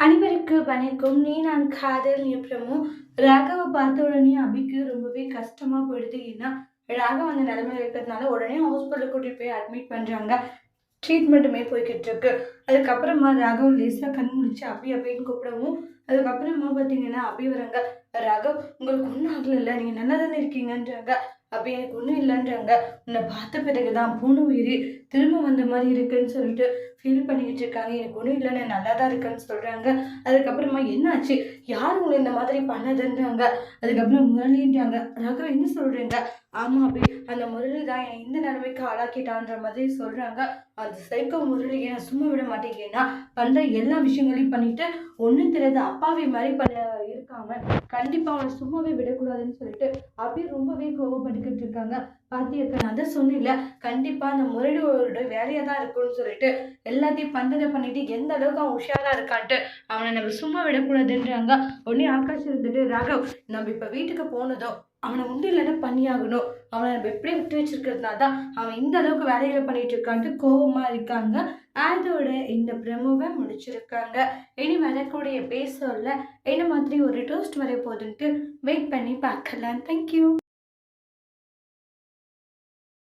அனைவருக்கு வணக்கம். நீ நான் காதல் அப்புறமும் ராகவ பார்த்த உடனே அபிக்கு ரொம்பவே கஷ்டமா போயிடுது. ஏன்னா ராகவ் அந்த நிலைமையில இருக்கிறதுனால உடனே ஹாஸ்பிட்டல் கூட்டிட்டு போய் அட்மிட் பண்றாங்க. ட்ரீட்மெண்ட்டுமே போய்கிட்டு இருக்கு. அதுக்கப்புறமா ராகவ் லேசா கண் முழிச்சு அபி அப்படின்னு கூப்பிடவும், அதுக்கப்புறமா பார்த்தீங்கன்னா அபி வராங்க. ராகவ் உங்களுக்கு ஒன்றும் ஆகலைல்ல, நீங்க நல்லா தானே இருக்கீங்கன்றாங்க. அப்போ எனக்கு ஒன்றும் இல்லைன்றாங்க. உன்னை பார்த்த பிறகுதான் பூனை உயிரி திரும்ப வந்த மாதிரி இருக்குன்னு சொல்லிட்டு ஃபீல் பண்ணிக்கிட்டு இருக்காங்க. எனக்கு ஒன்றும் இல்லை, நான் நல்லா தான் இருக்கேன்னு சொல்கிறாங்க. அதுக்கப்புறமா என்னாச்சு, யார் உங்களை இந்த மாதிரி பண்ணதுன்றாங்க. அதுக்கப்புறம் முரளின்றாங்க. ராகவ் என்ன சொல்கிறீங்க? ஆமாம் அப்படி அந்த முரளி தான் என் இந்த நிலைமைக்கு ஆளாக்கிட்டான்ற மாதிரி சொல்கிறாங்க. அந்த சைக்கோ முரளியை நான் சும்மா விட மாட்டேங்கன்னா பண்ணுற எல்லா விஷயங்களையும் பண்ணிட்டு ஒன்றும் தெரியாத அப்பாவி மாதிரி இருக்காம கண்டிப்பாக அவனை சும்மாவே விடக்கூடாதுன்னு சொல்லிட்டு அப்படி ரொம்பவே கோவப்பட்டுக்கிட்டு இருக்காங்க. பாத்தியக்க நான் தான் சொன்னில்ல, கண்டிப்பாக அந்த முரளியோட வேலையாக தான் இருக்கும்னு சொல்லிட்டு எல்லாத்தையும் பண்ணுறதை பண்ணிட்டு எந்த அளவுக்கு அவன் உஷாராக இருக்கான்ட்டு அவனை நம்ம சும்மா விடக்கூடாதுன்றாங்க. உடனே ஆகாஷ் இருந்துட்டு ராகவ் நம்ம இப்போ வீட்டுக்கு போனதும் அவனை உண்டு இல்லைன்னா பண்ணியாகணும், அவனை நம்ம எப்படியே விட்டு வச்சிருக்கிறதுனால தான் அவன் இந்த அளவுக்கு வேலைகளை பண்ணிட்டு இருக்கான்ட்டு கோபமா இருக்காங்க. அதோட இந்த ப்ரமோவை முடிச்சிருக்காங்க. இனி வரக்கூடிய எபிசோட்ல என்ன மாதிரி ஒரு டோஸ்ட் வர போகுதுன்ட்டு வெயிட் பண்ணி பார்க்கலாம். தேங்க்யூ.